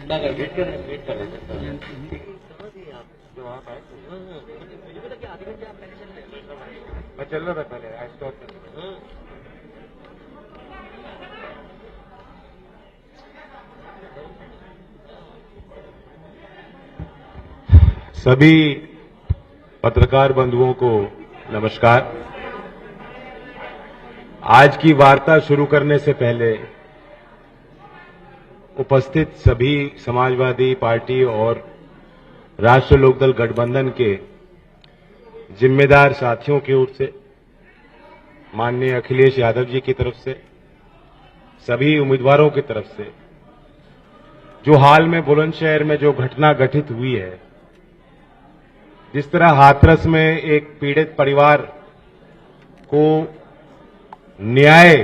ना कर वेट कर रहे थे। जो आप आए मुझे पता कि आधे घंटे आप पहले चल रहे, मैं चल रहा था पहले, आई स्टॉप। सभी पत्रकार बंधुओं को नमस्कार। आज की वार्ता शुरू करने से पहले उपस्थित सभी समाजवादी पार्टी और राष्ट्रीय लोकदल गठबंधन के जिम्मेदार साथियों की ओर से, माननीय अखिलेश यादव जी की तरफ से, सभी उम्मीदवारों की तरफ से, जो हाल में बुलंदशहर में जो घटना घटित हुई है, जिस तरह हाथरस में एक पीड़ित परिवार को न्याय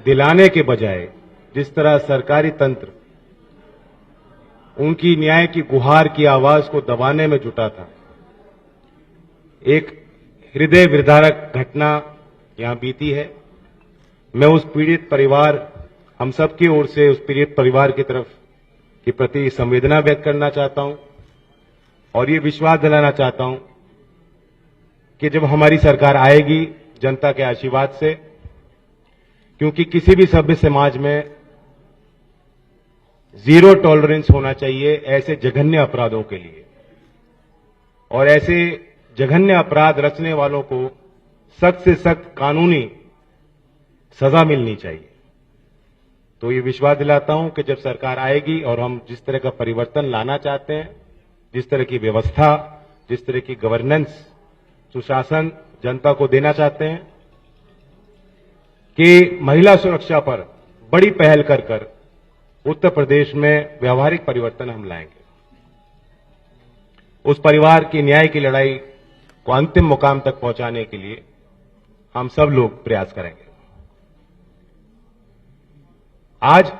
दिलाने के बजाय जिस तरह सरकारी तंत्र उनकी न्याय की गुहार की आवाज को दबाने में जुटा था, एक हृदय विदारक घटना यहां बीती है। मैं उस पीड़ित परिवार, हम सब की ओर से उस पीड़ित परिवार की तरफ के प्रति संवेदना व्यक्त करना चाहता हूं और ये विश्वास दिलाना चाहता हूं कि जब हमारी सरकार आएगी जनता के आशीर्वाद से, क्योंकि किसी भी सभ्य समाज में जीरो टॉलरेंस होना चाहिए ऐसे जघन्य अपराधों के लिए, और ऐसे जघन्य अपराध रचने वालों को सख्त से सख्त कानूनी सजा मिलनी चाहिए। तो ये विश्वास दिलाता हूं कि जब सरकार आएगी और हम जिस तरह का परिवर्तन लाना चाहते हैं, जिस तरह की व्यवस्था, जिस तरह की गवर्नेंस, सुशासन जनता को देना चाहते हैं, कि महिला सुरक्षा पर बड़ी पहल कर उत्तर प्रदेश में व्यवहारिक परिवर्तन हम लाएंगे। उस परिवार की न्याय की लड़ाई को अंतिम मुकाम तक पहुंचाने के लिए हम सब लोग प्रयास करेंगे। आज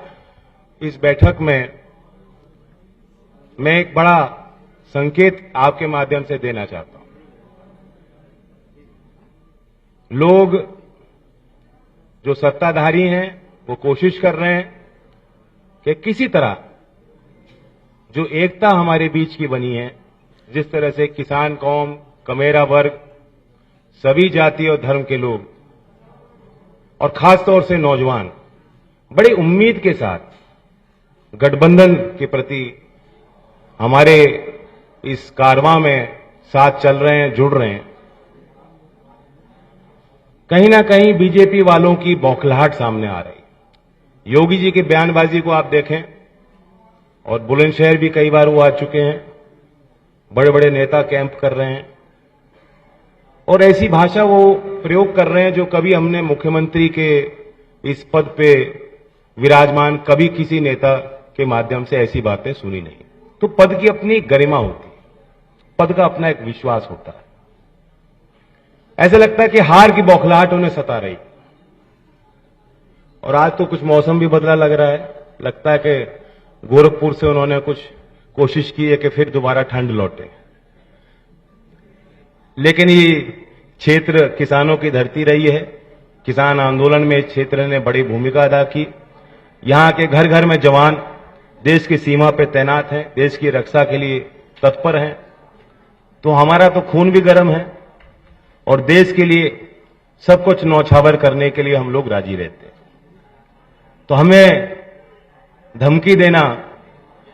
इस बैठक में मैं एक बड़ा संकेत आपके माध्यम से देना चाहता हूं। लोग जो सत्ताधारी हैं वो कोशिश कर रहे हैं कि किसी तरह जो एकता हमारे बीच की बनी है, जिस तरह से किसान कौम, कमेरा वर्ग, सभी जाति और धर्म के लोग और खासतौर से नौजवान बड़ी उम्मीद के साथ गठबंधन के प्रति हमारे इस कारवां में साथ चल रहे हैं, जुड़ रहे हैं, कहीं ना कहीं बीजेपी वालों की बौखलाहट सामने आ रही। योगी जी की बयानबाजी को आप देखें, और बुलंदशहर भी कई बार वो आ चुके हैं, बड़े बड़े नेता कैंप कर रहे हैं और ऐसी भाषा वो प्रयोग कर रहे हैं जो कभी हमने मुख्यमंत्री के इस पद पे विराजमान कभी किसी नेता के माध्यम से ऐसी बातें सुनी नहीं। तो पद की अपनी गरिमा होती है, पद का अपना एक विश्वास होता है। ऐसा लगता है कि हार की बौखलाहट उन्हें सता रही, और आज तो कुछ मौसम भी बदला लग रहा है। लगता है कि गोरखपुर से उन्होंने कुछ कोशिश की है कि फिर दोबारा ठंड लौटे। लेकिन ये क्षेत्र किसानों की धरती रही है, किसान आंदोलन में इस क्षेत्र ने बड़ी भूमिका अदा की। यहां के घर घर में जवान देश की सीमा पर तैनात हैं, देश की रक्षा के लिए तत्पर हैं। तो हमारा तो खून भी गर्म है और देश के लिए सब कुछ न्यौछावर करने के लिए हम लोग राजी रहते हैं। तो हमें धमकी देना,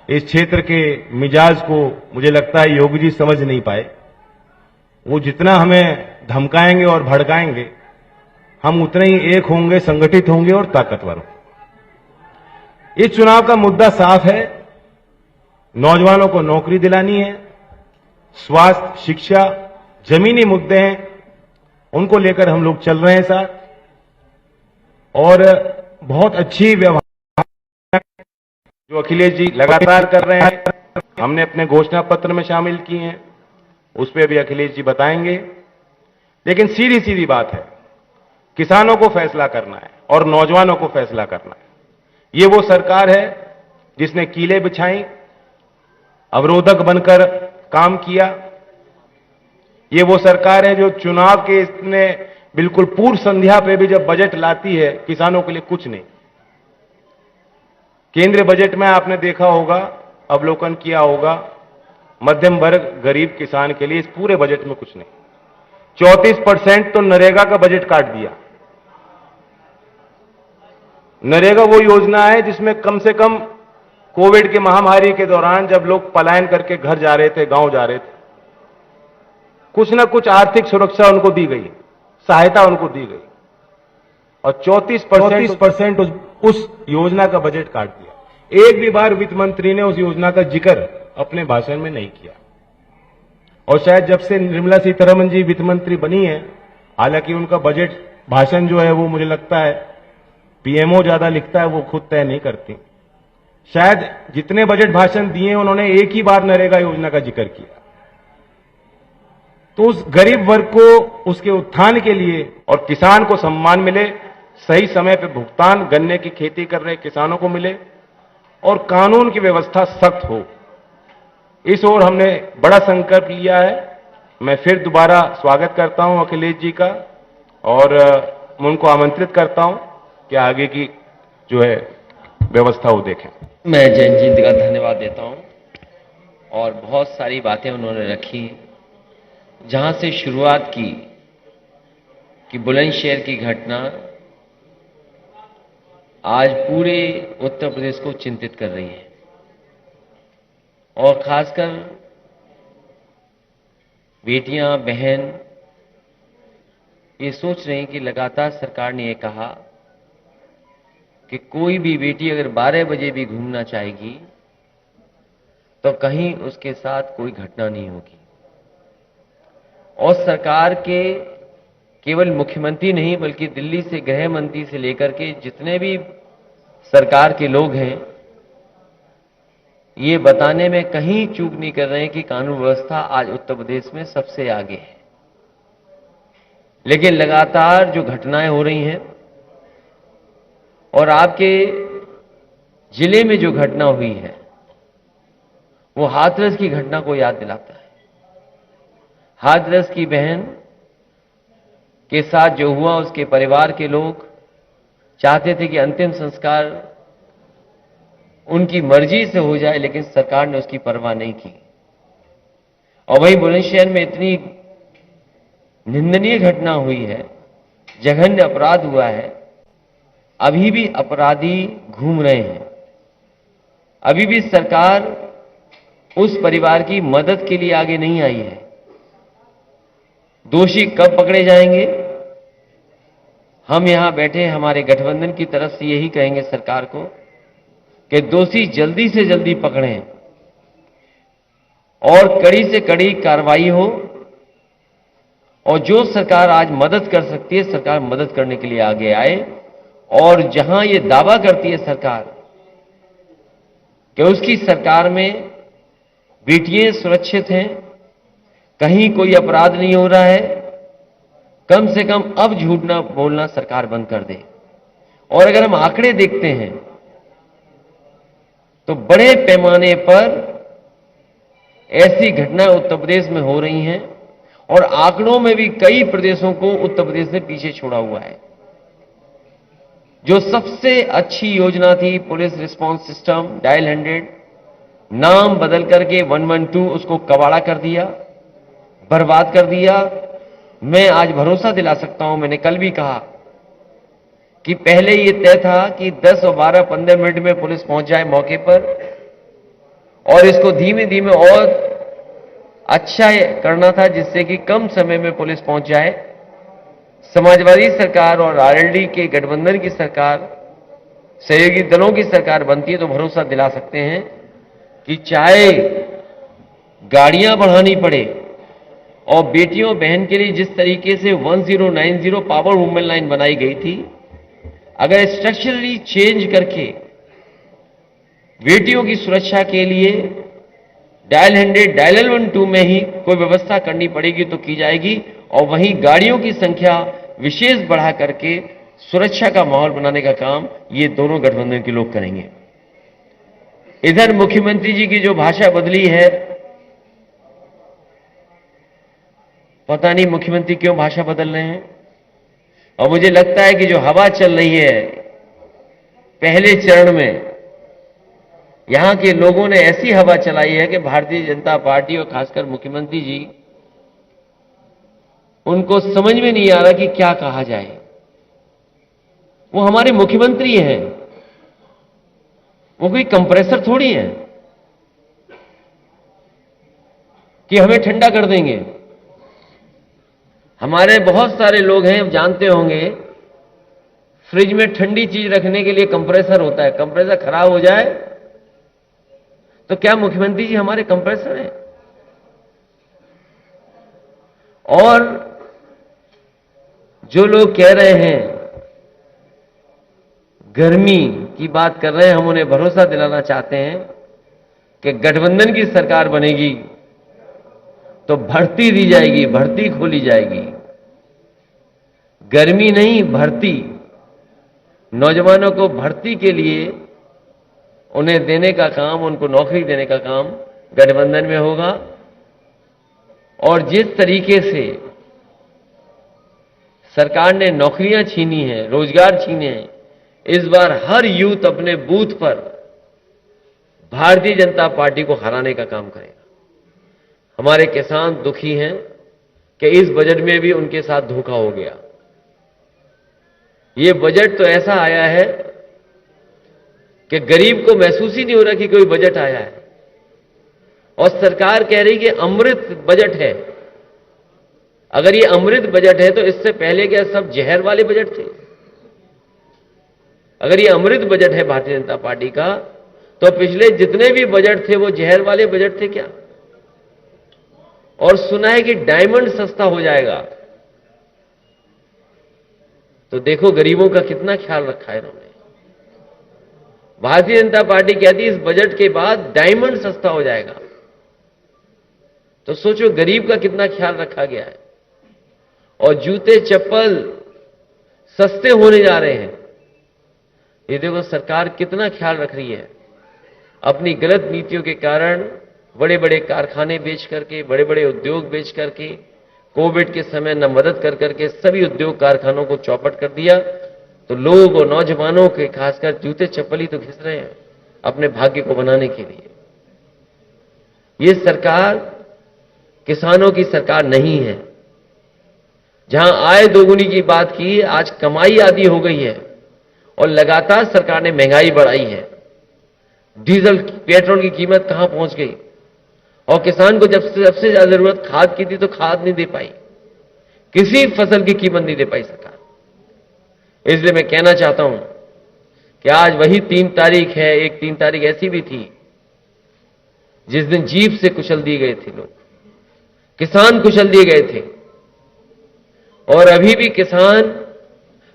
इस क्षेत्र के मिजाज को मुझे लगता है योगी जी समझ नहीं पाए। वो जितना हमें धमकाएंगे और भड़काएंगे, हम उतने ही एक होंगे, संगठित होंगे और ताकतवर होंगे। इस चुनाव का मुद्दा साफ है, नौजवानों को नौकरी दिलानी है, स्वास्थ्य, शिक्षा, जमीनी मुद्दे हैं, उनको लेकर हम लोग चल रहे हैं साथ। और बहुत अच्छी व्यवहार जो अखिलेश जी लगातार कर रहे हैं, हमने अपने घोषणा पत्र में शामिल की हैं, उस पर भी अखिलेश जी बताएंगे। लेकिन सीधी सीधी बात है, किसानों को फैसला करना है और नौजवानों को फैसला करना है। ये वो सरकार है जिसने कीले बिछाई, अवरोधक बनकर काम किया। ये वो सरकार है जो चुनाव के इसने बिल्कुल पूर्व संध्या पे भी जब बजट लाती है, किसानों के लिए कुछ नहीं। केंद्रीय बजट में आपने देखा होगा, अवलोकन किया होगा, मध्यम वर्ग गरीब किसान के लिए इस पूरे बजट में कुछ नहीं। 34% तो नरेगा का बजट काट दिया। नरेगा वो योजना है जिसमें कम से कम कोविड की महामारी के दौरान जब लोग पलायन करके घर जा रहे थे, गांव जा रहे थे, कुछ ना कुछ आर्थिक सुरक्षा उनको दी गई, सहायता उनको दी गई, और 34% उस योजना का बजट काट दिया। एक भी बार वित्त मंत्री ने उस योजना का जिक्र अपने भाषण में नहीं किया। और शायद जब से निर्मला सीतारमण जी वित्त मंत्री बनी है, हालांकि उनका बजट भाषण जो है वो मुझे लगता है पीएमओ ज्यादा लिखता है, वो खुद तय नहीं करती। शायद जितने बजट भाषण दिए उन्होंने एक ही बार नरेगा योजना का जिक्र किया। तो उस गरीब वर्ग को उसके उत्थान के लिए और किसान को सम्मान मिले, सही समय पर भुगतान गन्ने की खेती कर रहे किसानों को मिले, और कानून की व्यवस्था सख्त हो, इस ओर हमने बड़ा संकल्प लिया है। मैं फिर दोबारा स्वागत करता हूं अखिलेश जी का, और मैं उनको आमंत्रित करता हूं कि आगे की जो है व्यवस्था वो देखें। मैं जैन जी का धन्यवाद देता हूं, और बहुत सारी बातें उन्होंने रखी, जहां से शुरुआत की कि बुलंदशहर की घटना आज पूरे उत्तर प्रदेश को चिंतित कर रही है, और खासकर बेटियां, बहन ये सोच रही हैं कि लगातार सरकार ने ये कहा कि कोई भी बेटी अगर 12 बजे भी घूमना चाहेगी तो कहीं उसके साथ कोई घटना नहीं होगी। और सरकार के केवल मुख्यमंत्री नहीं बल्कि दिल्ली से गृह मंत्री से लेकर के जितने भी सरकार के लोग हैं, ये बताने में कहीं चूक नहीं कर रहे हैं कि कानून व्यवस्था आज उत्तर प्रदेश में सबसे आगे है। लेकिन लगातार जो घटनाएं हो रही हैं, और आपके जिले में जो घटना हुई है वो हाथरस की घटना को याद दिलाता है। हाथरस की बहन के साथ जो हुआ, उसके परिवार के लोग चाहते थे कि अंतिम संस्कार उनकी मर्जी से हो जाए, लेकिन सरकार ने उसकी परवाह नहीं की। और वहीं बुलंदशहर में इतनी निंदनीय घटना हुई है, जघन्य अपराध हुआ है, अभी भी अपराधी घूम रहे हैं। अभी भी सरकार उस परिवार की मदद के लिए आगे नहीं आई है। दोषी कब पकड़े जाएंगे? हम यहां बैठे हमारे गठबंधन की तरफ से यही कहेंगे सरकार को कि दोषी जल्दी से जल्दी पकड़ें और कड़ी से कड़ी कार्रवाई हो, और जो सरकार आज मदद कर सकती है, सरकार मदद करने के लिए आगे आए। और जहां ये दावा करती है सरकार कि उसकी सरकार में बेटियां सुरक्षित हैं, कहीं कोई अपराध नहीं हो रहा है, कम से कम अब झूठ ना बोलना सरकार बंद कर दे। और अगर हम आंकड़े देखते हैं तो बड़े पैमाने पर ऐसी घटनाएं उत्तर प्रदेश में हो रही हैं, और आंकड़ों में भी कई प्रदेशों को उत्तर प्रदेश ने पीछे छोड़ा हुआ है। जो सबसे अच्छी योजना थी पुलिस रिस्पांस सिस्टम डायल 100, नाम बदल करके 112 उसको कबाड़ा कर दिया, बर्बाद कर दिया। मैं आज भरोसा दिला सकता हूं, मैंने कल भी कहा कि पहले ये तय था कि 10 और 12 15 मिनट में पुलिस पहुंच जाए मौके पर, और इसको धीमे धीमे और अच्छा करना था जिससे कि कम समय में पुलिस पहुंच जाए। समाजवादी सरकार और आरएलडी के गठबंधन की सरकार, सहयोगी दलों की सरकार बनती है तो भरोसा दिला सकते हैं कि चाहे गाड़ियां बढ़ानी पड़े, और बेटियों बहन के लिए जिस तरीके से 1090 पावर वुमेन लाइन बनाई गई थी, अगर स्ट्रक्चरली चेंज करके बेटियों की सुरक्षा के लिए डायल 100 डायल 112 में ही कोई व्यवस्था करनी पड़ेगी तो की जाएगी। और वहीं गाड़ियों की संख्या विशेष बढ़ा करके सुरक्षा का माहौल बनाने का काम ये दोनों गठबंधन के लोग करेंगे। इधर मुख्यमंत्री जी की जो भाषा बदली है, पता नहीं मुख्यमंत्री क्यों भाषा बदल रहे हैं। और मुझे लगता है कि जो हवा चल रही है पहले चरण में, यहां के लोगों ने ऐसी हवा चलाई है कि भारतीय जनता पार्टी और खासकर मुख्यमंत्री जी, उनको समझ में नहीं आ रहा कि क्या कहा जाए। वो हमारे मुख्यमंत्री हैं, वो कोई कंप्रेसर थोड़ी है कि हमें ठंडा कर देंगे। हमारे बहुत सारे लोग हैं, जानते होंगे, फ्रिज में ठंडी चीज रखने के लिए कंप्रेसर होता है। कंप्रेसर खराब हो जाए तो क्या मुख्यमंत्री जी हमारे कंप्रेसर हैं? और जो लोग कह रहे हैं, गर्मी की बात कर रहे हैं, हम उन्हें भरोसा दिलाना चाहते हैं कि गठबंधन की सरकार बनेगी तो भर्ती दी जाएगी, भर्ती खोली जाएगी। गर्मी नहीं, भर्ती। नौजवानों को भर्ती के लिए उन्हें देने का काम, उनको नौकरी देने का काम गठबंधन में होगा। और जिस तरीके से सरकार ने नौकरियां छीनी हैं, रोजगार छीने हैं, इस बार हर यूथ अपने बूथ पर भारतीय जनता पार्टी को हराने का काम करेगा। हमारे किसान दुखी हैं कि इस बजट में भी उनके साथ धोखा हो गया। ये बजट तो ऐसा आया है कि गरीब को महसूस ही नहीं हो रहा कि कोई बजट आया है। और सरकार कह रही कि अमृत बजट है। अगर ये अमृत बजट है तो इससे पहले क्या सब जहर वाले बजट थे? अगर ये अमृत बजट है भारतीय जनता पार्टी का, तो पिछले जितने भी बजट थे वो जहर वाले बजट थे क्या? और सुना है कि डायमंड सस्ता हो जाएगा। तो देखो गरीबों का कितना ख्याल रखा है इन्होंने। भारतीय जनता पार्टी कहती है इस बजट के बाद डायमंड सस्ता हो जाएगा। तो सोचो गरीब का कितना ख्याल रखा गया है। और जूते चप्पल सस्ते होने जा रहे हैं। ये देखो सरकार कितना ख्याल रख रही है। अपनी गलत नीतियों के कारण बड़े बड़े कारखाने बेच करके, बड़े बड़े उद्योग बेच करके, कोविड के समय न मदद कर करके सभी उद्योग कारखानों को चौपट कर दिया। तो लोग और नौजवानों के खासकर जूते चप्पल ही तो घिस रहे हैं अपने भाग्य को बनाने के लिए। ये सरकार किसानों की सरकार नहीं है। जहां आय दोगुनी की बात की, आज कमाई आधी हो गई है। और लगातार सरकार ने महंगाई बढ़ाई है। डीजल पेट्रोल की कीमत कहां पहुंच गई। और किसान को जब सबसे ज्यादा जरूरत खाद की थी तो खाद नहीं दे पाई, किसी फसल की कीमत नहीं दे पाई सरकार। इसलिए मैं कहना चाहता हूं कि आज वही 3 तारीख है। एक 3 तारीख ऐसी भी थी जिस दिन जीप से कुचल दिए गए थे लोग, किसान कुचल दिए गए थे। और अभी भी किसान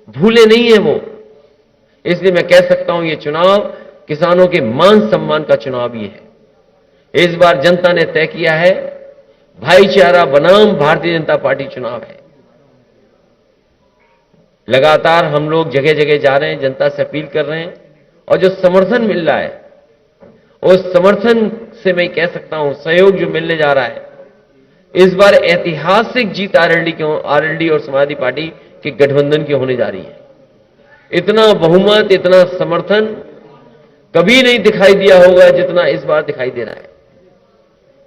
भूले नहीं है वो। इसलिए मैं कह सकता हूं ये चुनाव किसानों के मान सम्मान का चुनाव ही है। इस बार जनता ने तय किया है, भाईचारा बनाम भारतीय जनता पार्टी चुनाव है। लगातार हम लोग जगह जगह जा रहे हैं, जनता से अपील कर रहे हैं। और जो समर्थन मिल रहा है उस समर्थन से मैं कह सकता हूं, सहयोग जो मिलने जा रहा है, इस बार ऐतिहासिक जीत आरएलडी और समाजवादी पार्टी के गठबंधन की होने जा रही है। इतना बहुमत, इतना समर्थन कभी नहीं दिखाई दिया होगा जितना इस बार दिखाई दे रहा है।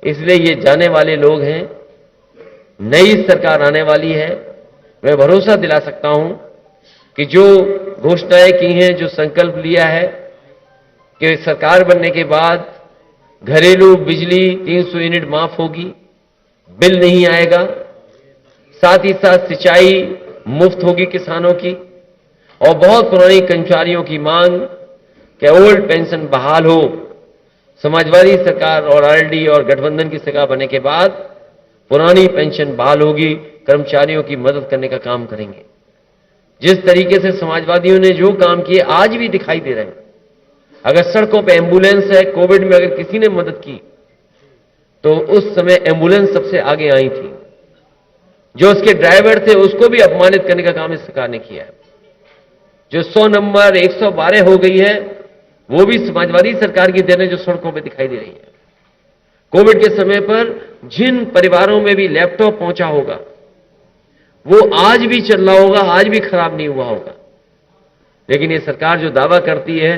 इसलिए ये जाने वाले लोग हैं, नई सरकार आने वाली है। मैं भरोसा दिला सकता हूं कि जो घोषणाएं की हैं, जो संकल्प लिया है कि सरकार बनने के बाद घरेलू बिजली 300 यूनिट माफ होगी, बिल नहीं आएगा, साथ ही साथ सिंचाई मुफ्त होगी किसानों की। और बहुत पुरानी कर्मचारियों की मांग कि ओल्ड पेंशन बहाल हो। समाजवादी सरकार और आरएलडी और गठबंधन की सरकार बनने के बाद पुरानी पेंशन बहाल होगी, कर्मचारियों की मदद करने का काम करेंगे। जिस तरीके से समाजवादियों ने जो काम किए आज भी दिखाई दे रहे हैं। अगर सड़कों पे एम्बुलेंस है, कोविड में अगर किसी ने मदद की तो उस समय एम्बुलेंस सबसे आगे आई थी। जो उसके ड्राइवर थे उसको भी अपमानित करने का काम इस सरकार ने किया है। जो 100 नंबर 112 हो गई है वो भी समाजवादी सरकार की देन है, जो सड़कों पे दिखाई दे रही है। कोविड के समय पर जिन परिवारों में भी लैपटॉप पहुंचा होगा वो आज भी चल रहा होगा, आज भी खराब नहीं हुआ होगा। लेकिन ये सरकार जो दावा करती है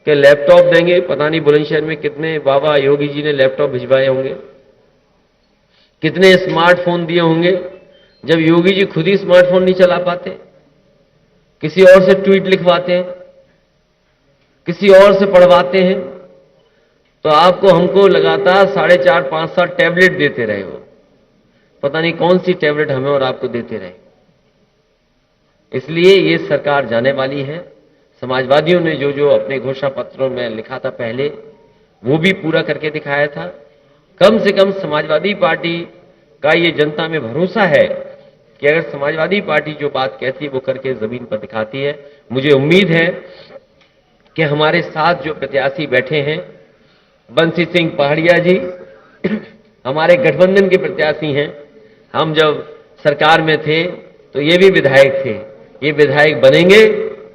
कि लैपटॉप देंगे। पता नहीं बुलंदशहर में कितने बाबा योगी जी ने लैपटॉप भिजवाए होंगे, कितने स्मार्टफोन दिए होंगे, जब योगी जी खुद ही स्मार्टफोन नहीं चला पाते, किसी और से ट्वीट लिखवाते हैं, किसी और से पढ़वाते हैं, तो आपको हमको लगातार 4.5-5 टैबलेट देते रहे हो। पता नहीं कौन सी टैबलेट हमें और आपको देते रहे। इसलिए ये सरकार जाने वाली है। समाजवादियों ने जो जो अपने घोषणा पत्रों में लिखा था पहले, वो भी पूरा करके दिखाया था। कम से कम समाजवादी पार्टी का ये जनता में भरोसा है कि अगर समाजवादी पार्टी जो बात कहती है वो करके जमीन पर दिखाती है। मुझे उम्मीद है कि हमारे साथ जो प्रत्याशी बैठे हैं, बंसी सिंह पहाड़िया जी हमारे गठबंधन के प्रत्याशी हैं। हम जब सरकार में थे तो ये भी विधायक थे, ये विधायक बनेंगे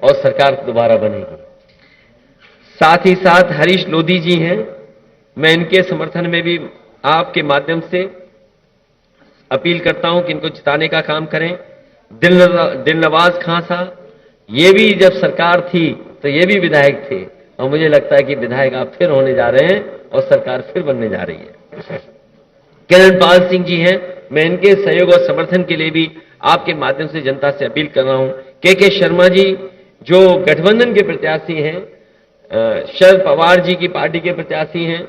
और सरकार दोबारा बनेगी। साथ ही साथ हरीश लोधी जी हैं, मैं इनके समर्थन में भी आपके माध्यम से अपील करता हूं कि इनको जिताने का काम करें। दिलनवाज खां साहब, ये भी जब सरकार थी तो ये भी विधायक थे, और मुझे लगता है कि विधायक आप फिर होने जा रहे हैं और सरकार फिर बनने जा रही है। किरण पाल सिंह जी हैं, मैं इनके सहयोग और समर्थन के लिए भी आपके माध्यम से जनता से अपील कर रहा हूं। के शर्मा जी जो गठबंधन के प्रत्याशी हैं, शरद पवार जी की पार्टी के प्रत्याशी हैं,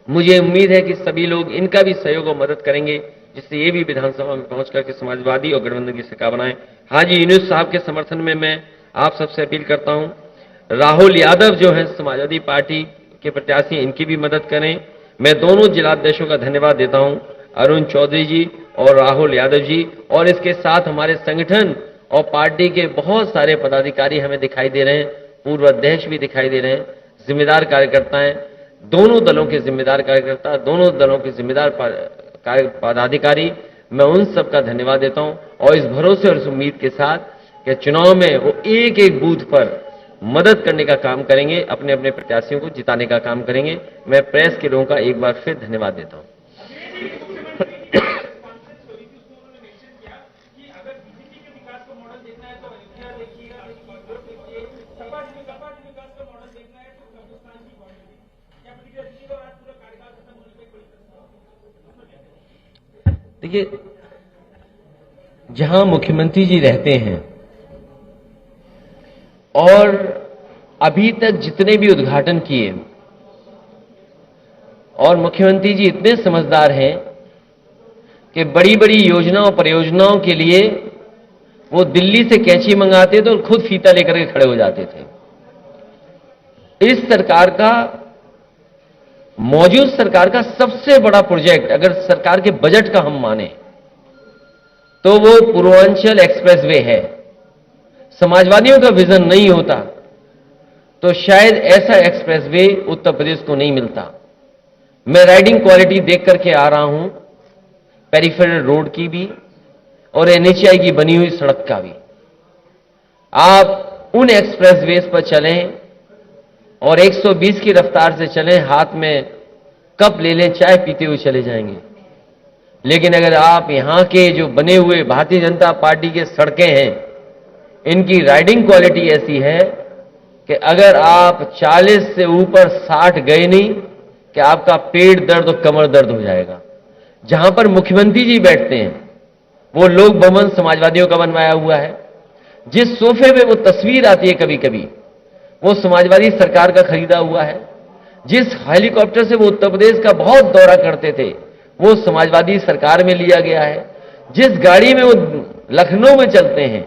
मुझे उम्मीद है कि सभी लोग इनका भी सहयोग और मदद करेंगे, जिससे ये भी विधानसभा में पहुंच करके समाजवादी और गठबंधन की सरकार बनाएं। हाजी यूनुस साहब के समर्थन में मैं आप सबसे अपील करता हूं। राहुल यादव जो है समाजवादी पार्टी के प्रत्याशी, इनकी भी मदद करें। मैं दोनों जिलाध्यक्षों का धन्यवाद देता हूं, अरुण चौधरी जी और राहुल यादव जी, और इसके साथ हमारे संगठन और पार्टी के बहुत सारे पदाधिकारी हमें दिखाई दे रहे हैं, पूर्व अध्यक्ष भी दिखाई दे रहे हैं, जिम्मेदार कार्यकर्ता हैं, दोनों दलों के जिम्मेदार कार्यकर्ता, दोनों दलों के जिम्मेदार पदाधिकारी, मैं उन सब का धन्यवाद देता हूं। और इस भरोसे और इस उम्मीद के साथ कि चुनाव में वो एक एक बूथ पर मदद करने का काम करेंगे, अपने अपने प्रत्याशियों को जिताने का काम करेंगे। मैं प्रेस के लोगों का एक बार फिर धन्यवाद देता हूं। देखिए, जहां मुख्यमंत्री जी रहते हैं और अभी तक जितने भी उद्घाटन किए, और मुख्यमंत्री जी इतने समझदार हैं कि बड़ी बड़ी योजनाओं परियोजनाओं के लिए वो दिल्ली से कैंची मंगाते थे और खुद फीता लेकर के खड़े हो जाते थे। इस सरकार का, मौजूद सरकार का सबसे बड़ा प्रोजेक्ट अगर सरकार के बजट का हम माने तो वो पूर्वांचल एक्सप्रेसवे है। समाजवादियों का विजन नहीं होता तो शायद ऐसा एक्सप्रेसवे उत्तर प्रदेश को नहीं मिलता। मैं राइडिंग क्वालिटी देख करके आ रहा हूं, पेरिफेरल रोड की भी और एनएचआई की बनी हुई सड़क का भी। आप उन एक्सप्रेसवेज पर चलें और 120 की रफ्तार से चलें, हाथ में कप ले लें, चाय पीते हुए चले जाएंगे। लेकिन अगर आप यहां के जो बने हुए भारतीय जनता पार्टी के सड़कें हैं, इनकी राइडिंग क्वालिटी ऐसी है कि अगर आप 40 से ऊपर 60 गए नहीं कि आपका पेट दर्द और कमर दर्द हो जाएगा। जहां पर मुख्यमंत्री जी बैठते हैं वो लोक भवन समाजवादियों का बनवाया हुआ है। जिस सोफे में वो तस्वीर आती है कभी कभी, वो समाजवादी सरकार का खरीदा हुआ है। जिस हेलीकॉप्टर से वो उत्तर प्रदेश का बहुत दौरा करते थे, वो समाजवादी सरकार में लिया गया है। जिस गाड़ी में वो लखनऊ में चलते हैं,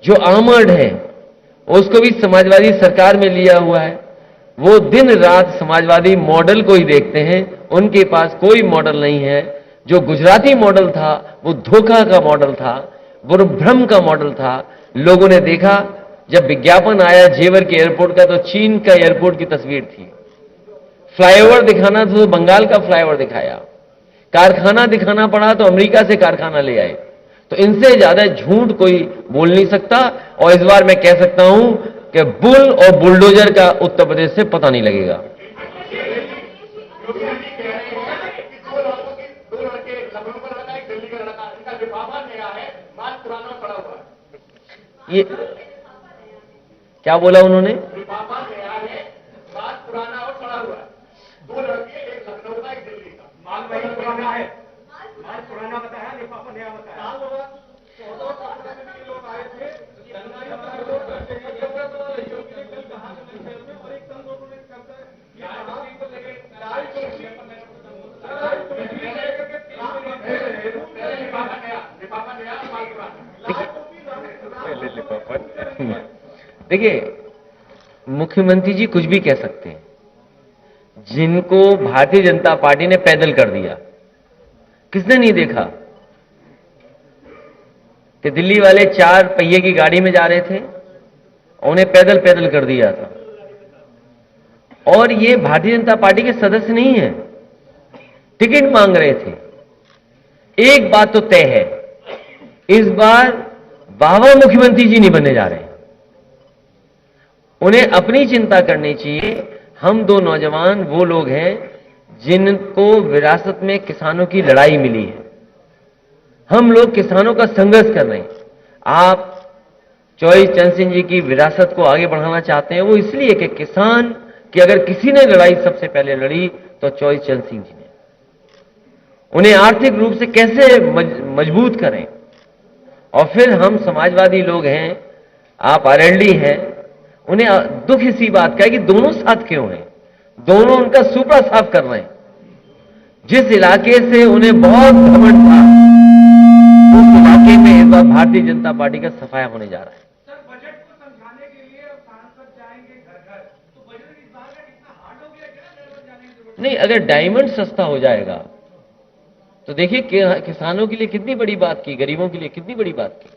जो आर्मर्ड है, उसको भी समाजवादी सरकार में लिया हुआ है। वो दिन रात समाजवादी मॉडल को ही देखते हैं, उनके पास कोई मॉडल नहीं है। जो गुजराती मॉडल था वो धोखा का मॉडल था, वो भ्रम का मॉडल था। लोगों ने देखा जब विज्ञापन आया जेवर के एयरपोर्ट का तो चीन का एयरपोर्ट की तस्वीर थी। फ्लाईओवर दिखाना था तो बंगाल का फ्लाईओवर दिखाया, कारखाना दिखाना पड़ा तो अमेरिका से कारखाना ले आए। तो इनसे ज्यादा झूठ कोई बोल नहीं सकता। और इस बार मैं कह सकता हूं कि बुल और बुलडोजर का उत्तर प्रदेश से पता नहीं लगेगा। ये क्या बोला उन्होंने? देखिए, मुख्यमंत्री जी कुछ भी कह सकते हैं, जिनको भारतीय जनता पार्टी ने पैदल कर दिया, किसने नहीं देखा कि दिल्ली वाले 4 पहिए की गाड़ी में जा रहे थे, उन्हें पैदल पैदल कर दिया था। और ये भारतीय जनता पार्टी के सदस्य नहीं है, टिकट मांग रहे थे। एक बात तो तय है, इस बार बाबा मुख्यमंत्री जी नहीं बनने जा रहे हैं। उन्हें अपनी चिंता करनी चाहिए। हम 2 नौजवान वो लोग हैं जिनको विरासत में किसानों की लड़ाई मिली है। हम लोग किसानों का संघर्ष कर रहे हैं। आप चौधरी चरण सिंह जी की विरासत को आगे बढ़ाना चाहते हैं, वो इसलिए कि किसान की अगर किसी ने लड़ाई सबसे पहले लड़ी तो चौधरी चरण सिंह जी ने। उन्हें आर्थिक रूप से कैसे मजबूत करें। और फिर हम समाजवादी लोग हैं, आप आरएलडी हैं, उन्हें दुख इसी बात का है कि दोनों साथ क्यों हैं। दोनों उनका सुपड़ा साफ कर रहे हैं। जिस इलाके से उन्हें बहुत घमंड था, उस इलाके में इस बार भारतीय जनता पार्टी का सफाया होने जा रहा है। सर, बजट को समझाने के लिए अब सांसद जाएंगे घर घर, तो बजट इस बार का कितना हार्ड हो गया, क्या घर घर जाने की जरूरत नहीं, अगर डायमंड सस्ता हो जाएगा तो देखिए किसानों के लिए कितनी बड़ी बात की, गरीबों के लिए कितनी बड़ी बात की।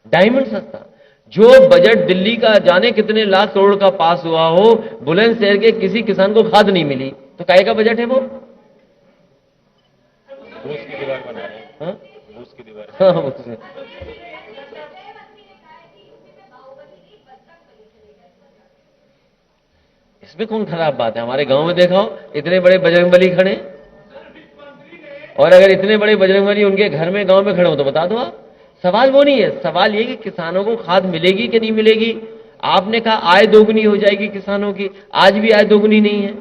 डायमंड सस्ता, जो बजट दिल्ली का जाने कितने लाख करोड़ का पास हुआ हो, बुलंदशहर के किसी किसान को खाद नहीं मिली, तो काहे का बजट है वो? भूस की दीवार बना रहे हैं। हाँ? भूस की दीवार। हाँ, उसमें। इसमें कौन खराब बात है? हमारे गांव में देखा हो, इतने बड़े बजरंगबली खड़े, और अगर इतने बड़े बजरंगबली उनके घर में गांव में खड़े हो तो बता दो आप। सवाल वो नहीं है, सवाल ये कि किसानों को खाद मिलेगी कि नहीं मिलेगी। आपने कहा आय दोगुनी हो जाएगी किसानों की, आज भी आय दोगुनी नहीं है।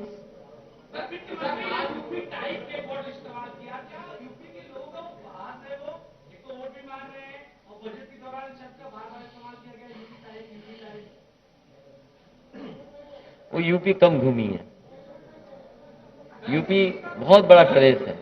वो यूपी कम घूमी है, यूपी बहुत बड़ा प्रदेश है।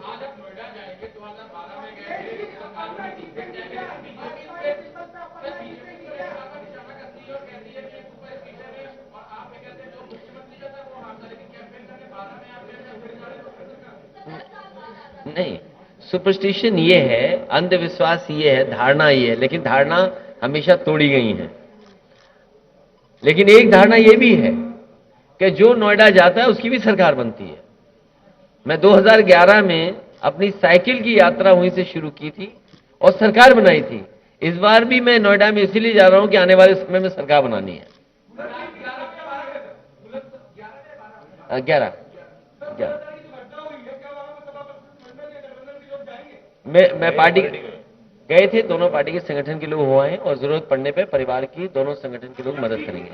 नहीं, सुपरस्टिशन ये है, अंधविश्वास ये है, धारणा ये है, लेकिन धारणा हमेशा तोड़ी गई है। लेकिन एक धारणा ये भी है कि जो नोएडा जाता है उसकी भी सरकार बनती है। मैं 2011 में अपनी साइकिल की यात्रा वहीं से शुरू की थी और सरकार बनाई थी। इस बार भी मैं नोएडा में इसीलिए जा रहा हूं कि आने वाले समय में सरकार बनानी है। 11 मैं पार्टी गए थे, दोनों पार्टी के संगठन के लोग हुए हैं और जरूरत पड़ने पर परिवार की दोनों संगठन के लोग मदद करेंगे।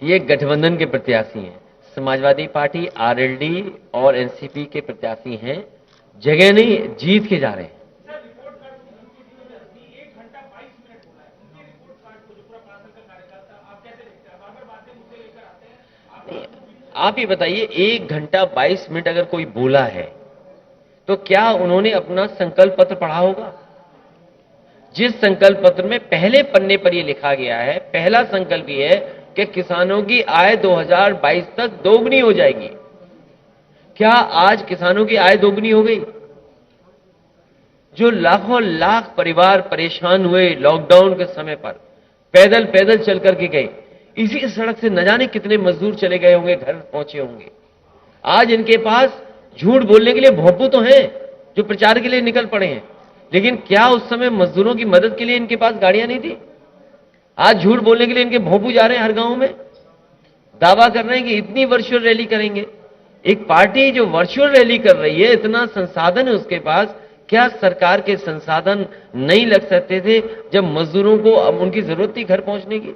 ये गठबंधन के प्रत्याशी हैं, समाजवादी पार्टी, आरएलडी और एनसीपी के प्रत्याशी हैं। जगह नहीं, जीत के जा रहे हैं। आप ही बताइए, 1 घंटा 22 मिनट अगर कोई बोला है तो क्या उन्होंने अपना संकल्प पत्र पढ़ा होगा? जिस संकल्प पत्र में पहले पन्ने पर यह लिखा गया है, पहला संकल्प यह है कि किसानों की आय 2022 तक दोगुनी हो जाएगी। क्या आज किसानों की आय दोगुनी हो गई? जो लाखों लाख परिवार परेशान हुए लॉकडाउन के समय पर, पैदल पैदल चल करके गए, इसी सड़क से न जाने कितने मजदूर चले गए होंगे, घर पहुंचे होंगे। आज इनके पास झूठ बोलने के लिए भोंपू तो हैं जो प्रचार के लिए निकल पड़े हैं, लेकिन क्या उस समय मजदूरों की मदद के लिए इनके पास गाड़ियां नहीं थी? आज झूठ बोलने के लिए इनके भोंपू जा रहे हैं हर गांव में, दावा कर रहे हैं कि इतनी वर्चुअल रैली करेंगे। एक पार्टी जो वर्चुअल रैली कर रही है, इतना संसाधन है उसके पास, क्या सरकार के संसाधन नहीं लग सकते थे जब मजदूरों को अब उनकी जरूरत थी घर पहुंचने की?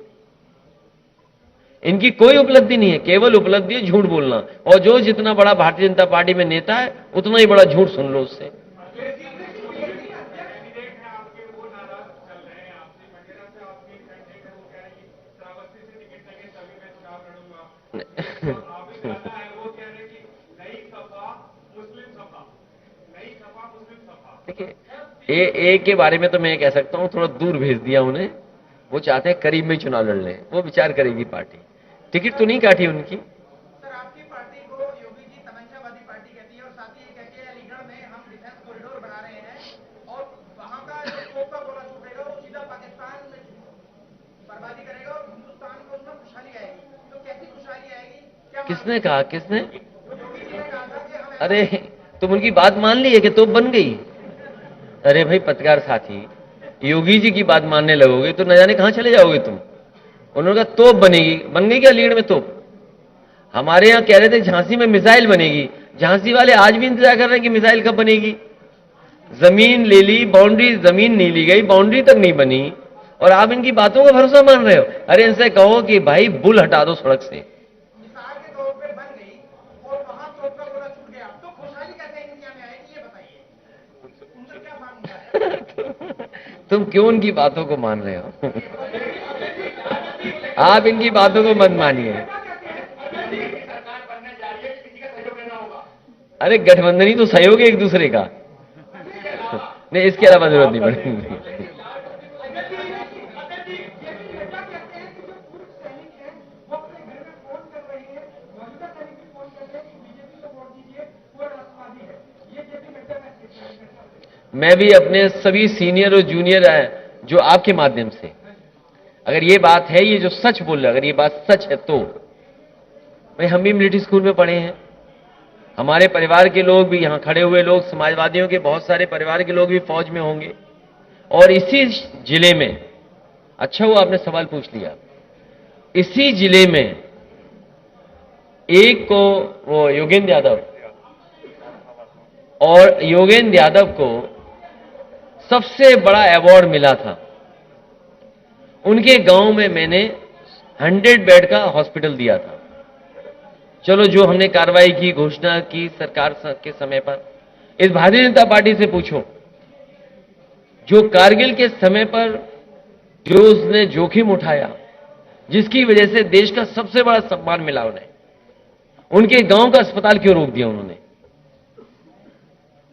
इनकी कोई उपलब्धि नहीं है, केवल उपलब्धि है झूठ बोलना। और जो जितना बड़ा भारतीय जनता पार्टी में नेता है उतना ही बड़ा झूठ सुन लो उससे। देखिए, ए के बारे में तो मैं कह सकता हूं थोड़ा दूर भेज दिया उन्हें। वो चाहते हैं करीब में ही चुनाव लड़ लें, वो विचार करेगी पार्टी। टिकट तो नहीं काटी उनकी। सर, आपकी पार्टी को योगी जी तमंचावादी पार्टी कहती है और साथ ही ये कहती है अलीगढ़ में हम डिफेंस कॉरिडोर बना रहे हैं और वहां का जो तोप का गोला छूटेगा वो सीधा पाकिस्तान में बर्बादी करेगा और हिंदुस्तान को उसमें खुशहाली आएगी। तो कैसी खुशहाली आएगी? क्या किसने कहा? किसने? योगी जी ने कहा था कि हम अरे तुम उनकी बात मान ली है कि तोप बन गई? अरे भाई पत्रकार साथी, योगी जी की बात मानने लगोगे तो न जाने कहां चले जाओगे तुम। उन्होंने कहा तोप बनेगी, बन गई क्या अलीगढ़ में तोप? हमारे यहां कह रहे थे झांसी में मिसाइल बनेगी, झांसी वाले आज भी इंतजार कर रहे हैं कि मिसाइल कब बनेगी। जमीन ले ली, बाउंड्री, जमीन नहीं ली गई, बाउंड्री तक नहीं बनी और आप इनकी बातों का भरोसा मान रहे हो। अरे इनसे कहो कि भाई बुल हटा दो सड़क से। मिसाल के तौर पे बन गई और वहां तोप का गोला छूट गया, तो खुशहाली कैसे इंडिया में आएगी ये बताइए। उनका क्या मामला है? तुम क्यों उनकी बातों को मान रहे हो? आप इनकी बातों को मत मानिए। अरे गठबंधन ही तो सहयोग है एक दूसरे का। नहीं, इसके अलावा जरूरत नहीं पड़ेगी। मैं भी अपने सभी सीनियर और जूनियर जो आपके माध्यम से, अगर ये बात है, ये जो सच बोल रहे, अगर ये बात सच है तो भाई हम भी मिलिट्री स्कूल में पढ़े हैं, हमारे परिवार के लोग भी, यहां खड़े हुए लोग समाजवादियों के बहुत सारे परिवार के लोग भी फौज में होंगे। और इसी जिले में, अच्छा हुआ आपने सवाल पूछ लिया, इसी जिले में एक को वो योगेंद्र यादव, और योगेंद्र यादव को सबसे बड़ा अवार्ड मिला था। उनके गांव में मैंने 100 बेड का हॉस्पिटल दिया था। चलो, जो हमने कार्रवाई की, घोषणा की सरकार के समय पर, इस भारतीय जनता पार्टी से पूछो, जो कारगिल के समय पर जो उसने जोखिम उठाया, जिसकी वजह से देश का सबसे बड़ा सम्मान मिला उन्हें, उनके गांव का अस्पताल क्यों रोक दिया उन्होंने?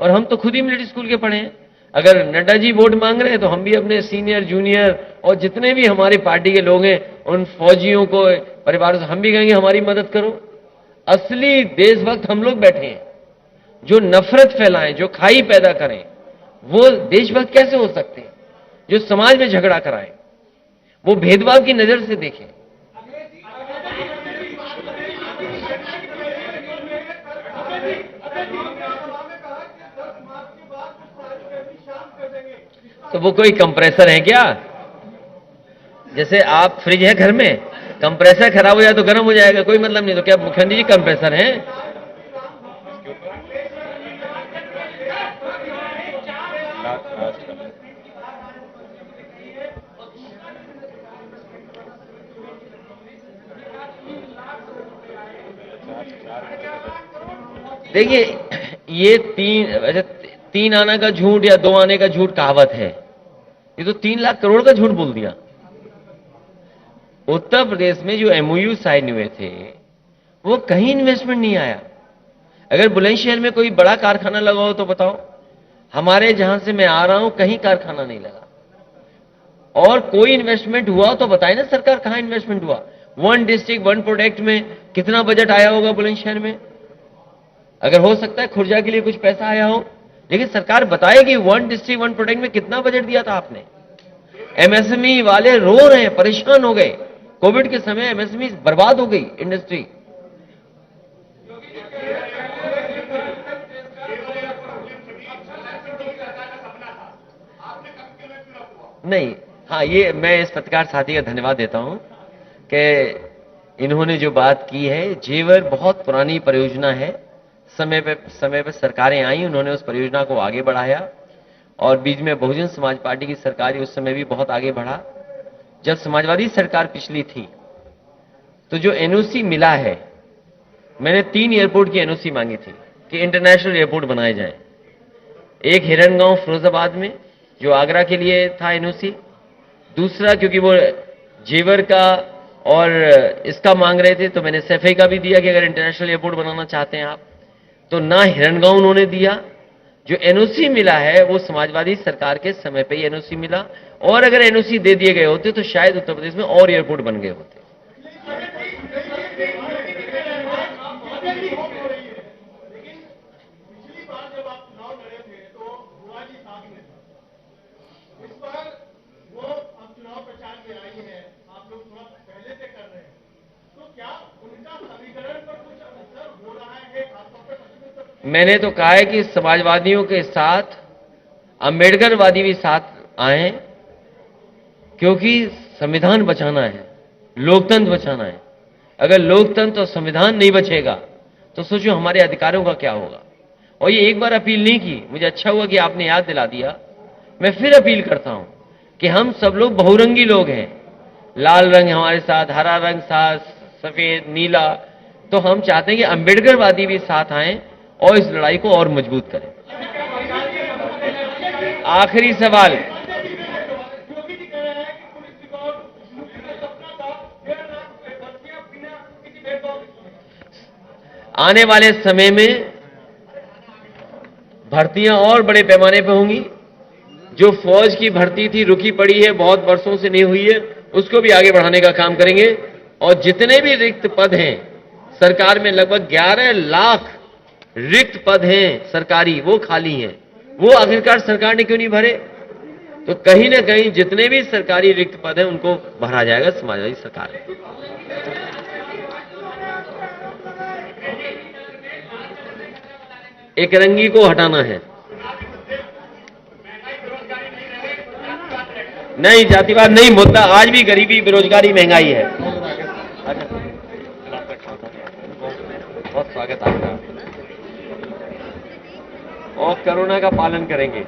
और हम तो खुद ही मिलिट्री स्कूल के पढ़े हैं। अगर नड्डा जी वोट मांग रहे हैं तो हम भी अपने सीनियर जूनियर और जितने भी हमारे पार्टी के लोग हैं उन फौजियों को, परिवारों से हम भी कहेंगे हमारी मदद करो। असली देशभक्त हम लोग बैठे हैं। जो नफरत फैलाएं, जो खाई पैदा करें, वो देशभक्त कैसे हो सकते हैं? जो समाज में झगड़ा कराएं, वो भेदभाव की नजर से देखें। तो वो कोई कंप्रेसर है क्या? जैसे आप फ्रिज है घर में, कंप्रेसर खराब हो जाए तो गर्म हो जाएगा, कोई मतलब नहीं। तो क्या मुखर्जी जी कंप्रेसर हैं? देखिए, ये तीन आना का झूठ या 2 आने का झूठ कहावत है। ये तो 3 लाख करोड़ का झूठ बोल दिया। उत्तर प्रदेश में जो एमओयू साइन हुए थे, वो कहीं इन्वेस्टमेंट नहीं आया। अगर बुलंदशहर में कोई बड़ा कारखाना लगा हो तो बताओ। हमारे जहां से मैं आ रहा हूं कहीं कारखाना नहीं लगा। और कोई इन्वेस्टमेंट हुआ तो बताए ना सरकार, कहां इन्वेस्टमेंट हुआ? 1 डिस्ट्रिक्ट 1 प्रोडक्ट में कितना बजट आया होगा बुलंदशहर में? अगर हो सकता है खुर्जा के लिए कुछ पैसा आया हो, लेकिन सरकार बताएगी 1 डिस्ट्रिक्ट 1 प्रोडक्ट में कितना बजट दिया था आपने। एमएसएमई वाले रो रहे हैं, परेशान हो गए। कोविड के समय एमएसएमई बर्बाद हो गई इंडस्ट्री। नहीं, हाँ, ये मैं इस पत्रकार साथी का धन्यवाद देता हूं कि इन्होंने जो बात की है, जेवर बहुत पुरानी परियोजना है। समय पे सरकारें आई, उन्होंने उस परियोजना को आगे बढ़ाया और बीच में बहुजन समाज पार्टी की सरकार उस समय भी बहुत आगे बढ़ा। जब समाजवादी सरकार पिछली थी तो जो एनओसी मिला है, मैंने 3 एयरपोर्ट की एनओसी मांगी थी कि इंटरनेशनल एयरपोर्ट बनाए जाएं। एक हिरणगांव फिरोजाबाद में जो आगरा के लिए था एनओसी, दूसरा क्योंकि वो जेवर का और इसका मांग रहे थे तो मैंने सैफई का भी दिया कि अगर इंटरनेशनल एयरपोर्ट बनाना चाहते हैं आप, तो ना हिरणगांव उन्होंने दिया। जो एनओसी मिला है वो समाजवादी सरकार के समय पे ही एनओसी मिला, और अगर एनओसी दे दिए गए होते तो शायद उत्तर प्रदेश में और एयरपोर्ट बन गए होते। मैंने तो कहा है कि समाजवादियों के साथ अंबेडकरवादी भी साथ आए, क्योंकि संविधान बचाना है, लोकतंत्र बचाना है। अगर लोकतंत्र और संविधान नहीं बचेगा तो सोचो हमारे अधिकारों का क्या होगा। और ये एक बार अपील नहीं की, मुझे अच्छा हुआ कि आपने याद दिला दिया। मैं फिर अपील करता हूं कि हम सब लोग बहुरंगी लोग हैं, लाल रंग हमारे साथ, हरा रंग साथ, सफेद, नीला, तो हम चाहते हैं कि अंबेडकरवादी भी साथ आए और इस लड़ाई को और मजबूत करें। आखिरी सवाल, आने वाले समय में भर्तियां और बड़े पैमाने पर होंगी। जो फौज की भर्ती थी रुकी पड़ी है, बहुत वर्षों से नहीं हुई है, उसको भी आगे बढ़ाने का काम करेंगे। और जितने भी रिक्त पद हैं सरकार में, लगभग 11 लाख रिक्त पद हैं सरकारी, वो खाली हैं। वो आखिरकार सरकार ने क्यों नहीं भरे? तो कहीं ना कहीं जितने भी सरकारी रिक्त पद हैं उनको भरा जाएगा समाजवादी सरकार। एक रंगी को हटाना है। नहीं, जातिवाद नहीं, मुद्दा आज भी गरीबी, बेरोजगारी, महंगाई है। बहुत स्वागत आपका। और कोरोना का पालन करेंगे।